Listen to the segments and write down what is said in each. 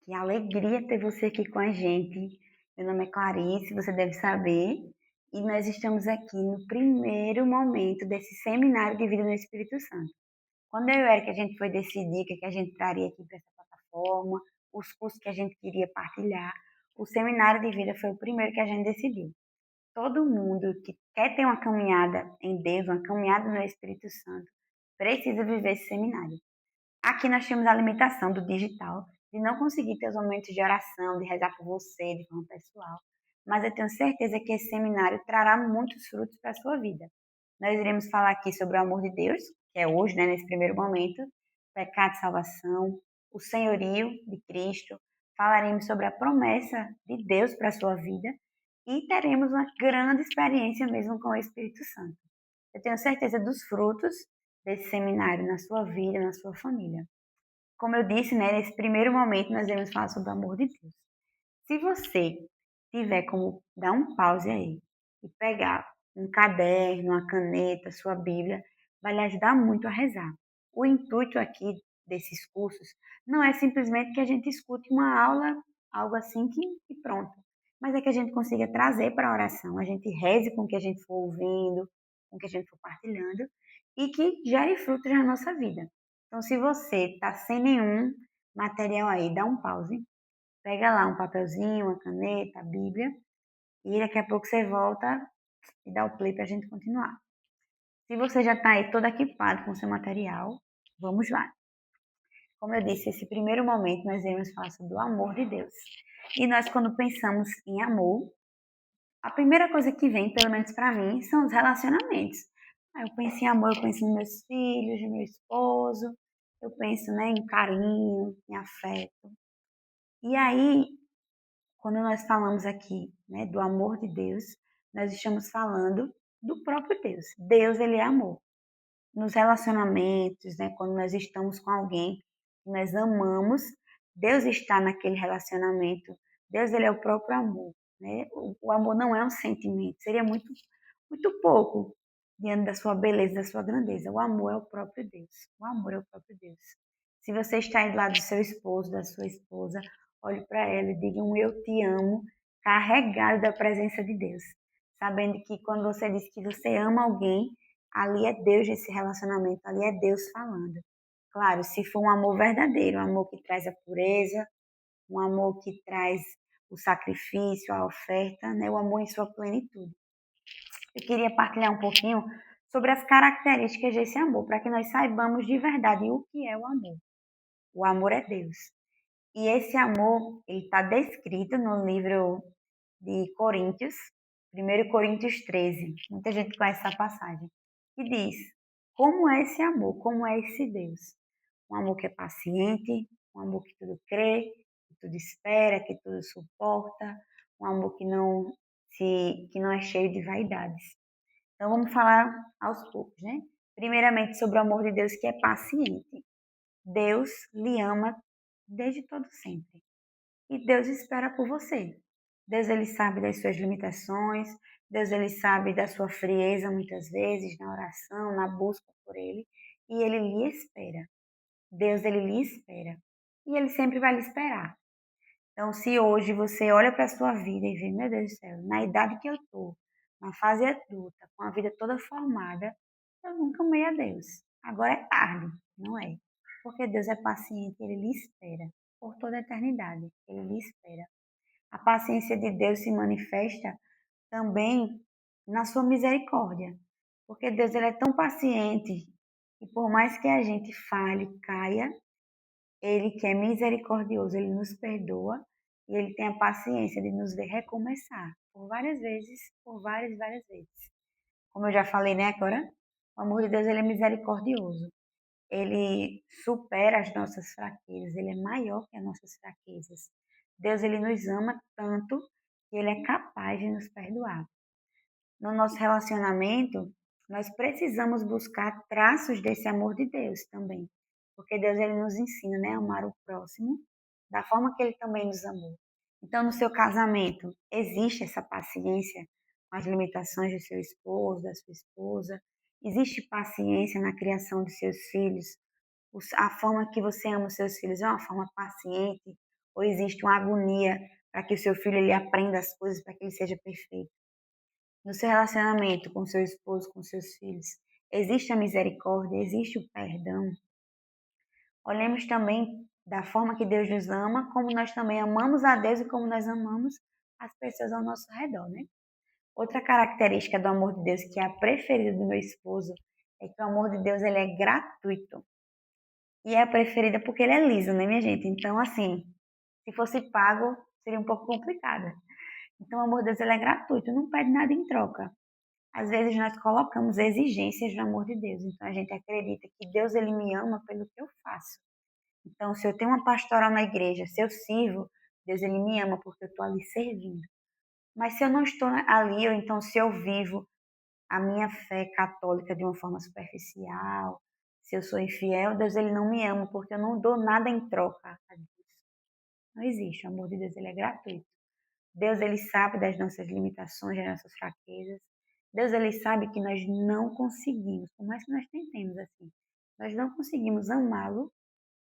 Que alegria ter você aqui com a gente. Meu nome é Clarice, você deve saber, e nós estamos aqui no primeiro momento desse seminário de vida no Espírito Santo. Quando eu e o Eric a gente foi decidir o que a gente traria aqui para essa plataforma, os cursos que a gente queria partilhar, o seminário de vida foi o primeiro que a gente decidiu. Todo mundo que quer ter uma caminhada em Deus, uma caminhada no Espírito Santo, precisa viver esse seminário. Aqui nós temos a limitação do digital, de não conseguir ter os momentos de oração, de rezar por você, de forma pessoal. Mas eu tenho certeza que esse seminário trará muitos frutos para a sua vida. Nós iremos falar aqui sobre o amor de Deus, que é hoje, né, nesse primeiro momento, pecado e salvação, o senhorio de Cristo, falaremos sobre a promessa de Deus para a sua vida e teremos uma grande experiência mesmo com o Espírito Santo. Eu tenho certeza dos frutos desse seminário na sua vida, na sua família. Como eu disse, né, nesse primeiro momento nós iremos falar sobre o amor de Deus. Se você tiver como dar um pause aí e pegar um caderno, uma caneta, sua Bíblia, vai lhe ajudar muito a rezar. O intuito aqui desses cursos não é simplesmente que a gente escute uma aula, algo assim que pronto, mas é que a gente consiga trazer para a oração, a gente reze com o que a gente for ouvindo, com o que a gente for partilhando e que gere frutos na nossa vida. Então, se você está sem nenhum material aí, dá um pause, pega lá um papelzinho, uma caneta, a Bíblia, e daqui a pouco você volta e dá o play para a gente continuar. Se você já está aí todo equipado com seu material, vamos lá. Como eu disse, esse primeiro momento nós iremos falar sobre o amor de Deus. E nós, quando pensamos em amor, a primeira coisa que vem, pelo menos para mim, são os relacionamentos. Eu penso em amor, eu penso nos meus filhos, no meu esposo, eu penso, né, em carinho, em afeto. E aí, quando nós falamos aqui, né, do amor de Deus, nós estamos falando do próprio Deus. Deus, ele é amor. Nos relacionamentos, né, quando nós estamos com alguém que nós amamos, Deus está naquele relacionamento. Deus, ele é o próprio amor, né? O amor não é um sentimento, seria muito pouco diante da sua beleza, da sua grandeza. O amor é o próprio Deus. O amor é o próprio Deus. Se você está aí do lado do seu esposo, da sua esposa, olhe para ela e diga um eu te amo, carregado da presença de Deus. Sabendo que quando você diz que você ama alguém, ali é Deus esse relacionamento, ali é Deus falando. Claro, se for um amor verdadeiro, um amor que traz a pureza, um amor que traz o sacrifício, a oferta, né? O amor em sua plenitude. Eu queria partilhar um pouquinho sobre as características desse amor, para que nós saibamos de verdade o que é o amor. O amor é Deus. E esse amor, ele está descrito no livro de Coríntios, 1 Coríntios 13. Muita gente conhece essa passagem. E diz, como é esse amor, como é esse Deus? Um amor que é paciente, um amor que tudo crê, que tudo espera, que tudo suporta, um amor que não é cheio de vaidades. Então vamos falar aos poucos, né? Primeiramente sobre o amor de Deus que é paciente. Deus lhe ama desde todo sempre. E Deus espera por você. Deus, ele sabe das suas limitações, Deus, ele sabe da sua frieza muitas vezes na oração, na busca por ele, e ele lhe espera. Deus, ele lhe espera. E ele sempre vai lhe esperar. Então, se hoje você olha para a sua vida e vê, meu Deus do céu, na idade que eu estou, na fase adulta, com a vida toda formada, eu nunca amei a Deus. Agora é tarde, não é? Porque Deus é paciente, ele lhe espera por toda a eternidade, ele lhe espera. A paciência de Deus se manifesta também na sua misericórdia, porque Deus, ele é tão paciente e por mais que a gente falhe, caia, ele que é misericordioso, ele nos perdoa e ele tem a paciência de nos ver recomeçar por várias vezes, por várias vezes. Como eu já falei, né, agora, o amor de Deus, ele é misericordioso. Ele supera as nossas fraquezas, ele é maior que as nossas fraquezas. Deus, ele nos ama tanto que ele é capaz de nos perdoar. No nosso relacionamento, nós precisamos buscar traços desse amor de Deus também, porque Deus, ele nos ensina, né, a amar o próximo da forma que ele também nos amou. Então, no seu casamento, existe essa paciência com as limitações do seu esposo, da sua esposa? Existe paciência na criação de seus filhos? A forma que você ama os seus filhos é uma forma paciente, Ou existe uma agonia para que o seu filho ele aprenda as coisas, para que ele seja perfeito? No seu relacionamento com seu esposo, com seus filhos, existe a misericórdia, existe o perdão? Olhemos também da forma que Deus nos ama, como nós também amamos a Deus e como nós amamos as pessoas ao nosso redor, né? Outra característica do amor de Deus, que é a preferida do meu esposo, é que o amor de Deus ele é gratuito. E é a preferida porque ele é liso, né, minha gente? Então, assim, se fosse pago, seria um pouco complicado. Então, o amor de Deus ele é gratuito, não pede nada em troca. Às vezes nós colocamos exigências no amor de Deus. Então, a gente acredita que Deus ele me ama pelo que eu faço. Então, se eu tenho uma pastoral na igreja, se eu sirvo, Deus ele me ama porque eu estou ali servindo. Mas se eu não estou ali, ou então se eu vivo a minha fé católica de uma forma superficial, se eu sou infiel, Deus ele não me ama porque eu não dou nada em troca a Deus. Não existe, o amor de Deus ele é gratuito. Deus ele sabe das nossas limitações, das nossas fraquezas. Deus ele sabe que nós não conseguimos, por mais que nós tentemos assim, nós não conseguimos amá-lo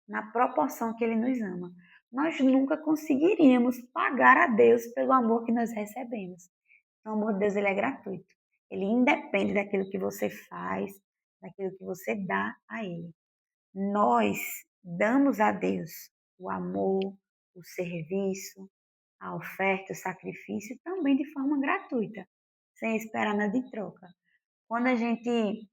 na proporção que ele nos ama. Nós nunca conseguiríamos pagar a Deus pelo amor que nós recebemos. Então, o amor de Deus ele é gratuito. Ele independe daquilo que você faz, daquilo que você dá a Ele. Nós damos a Deus o amor, o serviço, a oferta, o sacrifício também de forma gratuita, sem esperar nada em troca. Quando a gente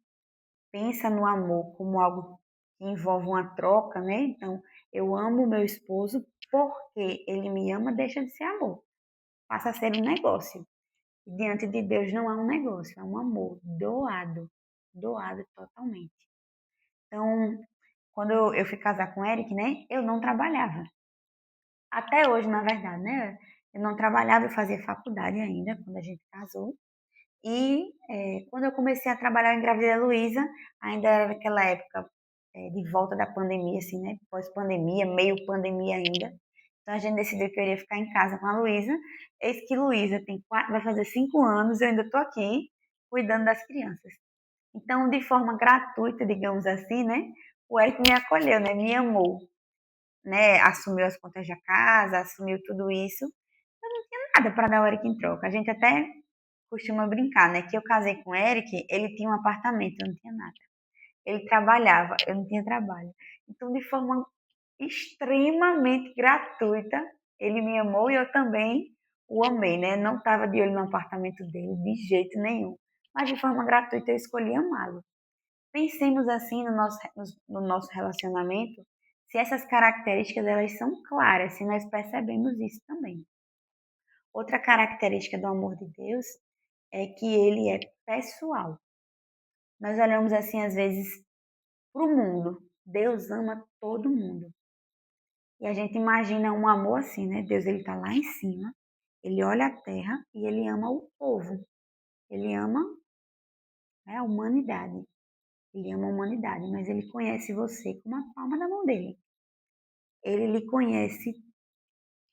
pensa no amor como algo que envolve uma troca, né? Então, eu amo meu esposo porque ele me ama, deixa de ser amor. Passa a ser um negócio. E diante de Deus não é um negócio, é um amor doado, doado totalmente. Então, quando eu fui casar com o Eric, né? Eu não trabalhava. Até hoje, na verdade, né? Eu não trabalhava, eu fazia faculdade ainda, quando a gente casou. E quando eu comecei a trabalhar, eu engravidei a Luísa, ainda era naquela época de volta da pandemia, assim, né? Pós-pandemia, meio pandemia ainda. Então a gente decidiu que eu iria ficar em casa com a Luísa. Eis que Luísa vai fazer 5 anos, eu ainda estou aqui cuidando das crianças. Então, de forma gratuita, digamos assim, né? O Eric me acolheu, né? Me amou, né? Assumiu as contas da casa, assumiu tudo isso. Eu não tinha nada para dar ao Eric em troca. A gente até costuma brincar, né? Que eu casei com o Eric, ele tinha um apartamento, eu não tinha nada. Ele trabalhava, eu não tinha trabalho. Então, de forma extremamente gratuita, ele me amou e eu também o amei, né? Não estava de olho no apartamento dele, de jeito nenhum. Mas de forma gratuita eu escolhi amá-lo. Pensemos assim no nosso relacionamento, se essas características elas são claras, se nós percebemos isso também. Outra característica do amor de Deus é que ele é pessoal. Nós olhamos assim, às vezes, para o mundo. Deus ama todo mundo. E a gente imagina um amor assim, né? Deus ele está lá em cima, ele olha a terra e ele ama o povo. Ele ama, né, a humanidade. Ele ama a humanidade, mas ele conhece você como a palma da mão dele. Ele lhe conhece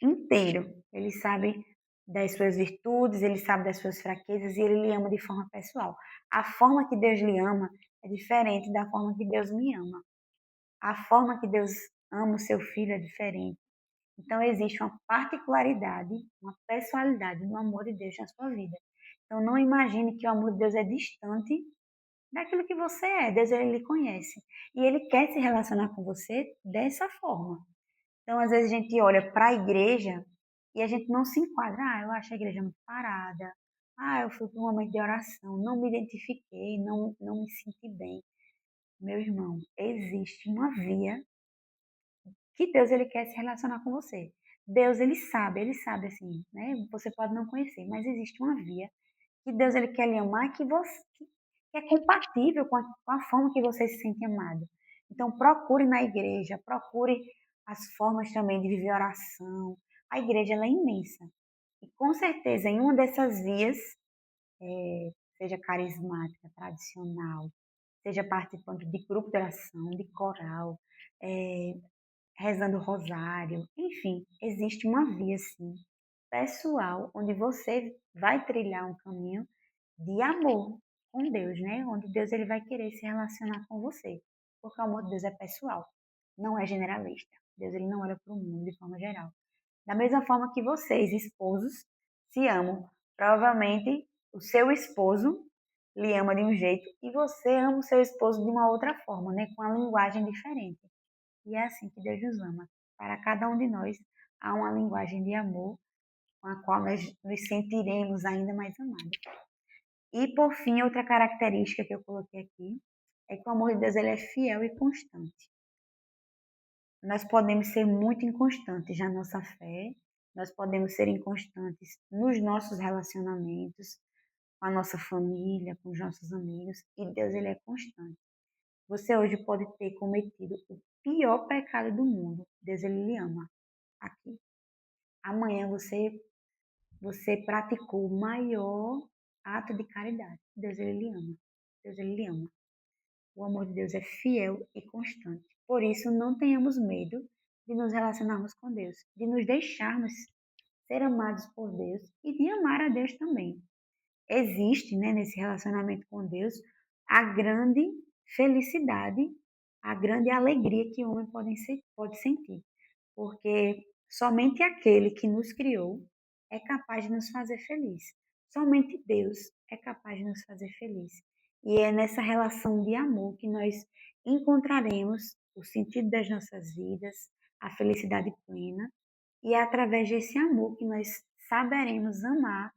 inteiro. Ele sabe das suas virtudes, ele sabe das suas fraquezas e ele lhe ama de forma pessoal. A forma que Deus lhe ama é diferente da forma que Deus me ama. A forma que Deus ama o seu filho é diferente. Então existe uma particularidade, uma pessoalidade no amor de Deus na sua vida. Então não imagine que o amor de Deus é distante daquilo que você é. Deus ele lhe conhece e ele quer se relacionar com você dessa forma. Então, às vezes, a gente olha para a igreja e a gente não se enquadra. Ah, eu acho a igreja muito parada. Ah, eu fui para um momento de oração, não me identifiquei, não me senti bem. Meu irmão, existe uma via que Deus ele quer se relacionar com você. Deus ele sabe assim, né? Você pode não conhecer, mas existe uma via que Deus ele quer lhe amar que é compatível com a forma que você se sente amado. Então procure na igreja, procure as formas também de viver oração. A igreja ela é imensa. E com certeza em uma dessas vias, seja carismática, tradicional, seja participando de grupo de oração, de coral, rezando rosário, enfim, existe uma via sim, pessoal, onde você vai trilhar um caminho de amor com Deus, né? Onde Deus ele vai querer se relacionar com você, porque o amor de Deus é pessoal, não é generalista. Deus ele não olha para o mundo de forma geral. Da mesma forma que vocês, esposos, se amam. Provavelmente o seu esposo lhe ama de um jeito e você ama o seu esposo de uma outra forma, né? Com uma linguagem diferente. E é assim que Deus nos ama. Para cada um de nós há uma linguagem de amor com a qual nós nos sentiremos ainda mais amados. E por fim, outra característica que eu coloquei aqui é que o amor de Deus ele é fiel e constante. Nós podemos ser muito inconstantes na nossa fé, nós podemos ser inconstantes nos nossos relacionamentos, com a nossa família, com os nossos amigos, e Deus ele é constante. Você hoje pode ter cometido o pior pecado do mundo, Deus ele lhe ama aqui. Amanhã você praticou o maior ato de caridade, Deus ele lhe ama. Deus ele lhe ama. O amor de Deus é fiel e constante. Por isso, não tenhamos medo de nos relacionarmos com Deus, de nos deixarmos ser amados por Deus e de amar a Deus também. Existe, né, nesse relacionamento com Deus a grande felicidade, a grande alegria que o homem pode sentir, porque somente aquele que nos criou é capaz de nos fazer feliz. Somente Deus é capaz de nos fazer feliz. E é nessa relação de amor que nós encontraremos o sentido das nossas vidas, a felicidade plena, e é através desse amor que nós saberemos amar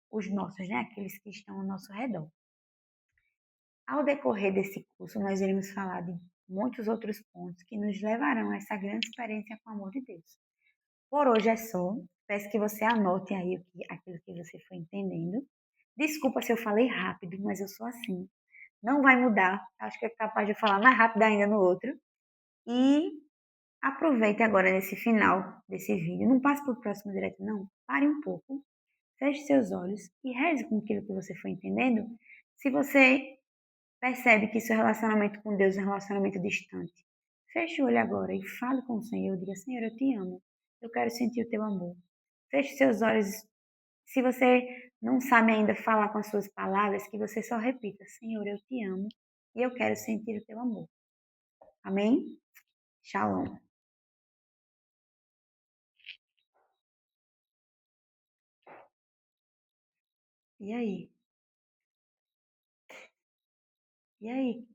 os nossos, né? Aqueles que estão ao nosso redor. Ao decorrer desse curso, nós iremos falar de muitos outros pontos que nos levarão a essa grande experiência com o amor de Deus. Por hoje é só. Peço que você anote aí aquilo que você foi entendendo. Desculpa se eu falei rápido, mas eu sou assim. Não vai mudar. Acho que é capaz de falar mais rápido ainda no outro. E aproveite agora nesse final desse vídeo. Não passe para o próximo direto, não. Pare um pouco. Feche seus olhos e reze com aquilo que você foi entendendo. Se você percebe que seu relacionamento com Deus é um relacionamento distante, feche o olho agora e fale com o Senhor. Diga, Senhor, eu te amo. Eu quero sentir o teu amor. Feche seus olhos. Se você não sabe ainda falar com as suas palavras, que você só repita, Senhor, eu te amo e eu quero sentir o teu amor. Amém? Shalom. E aí? E aí?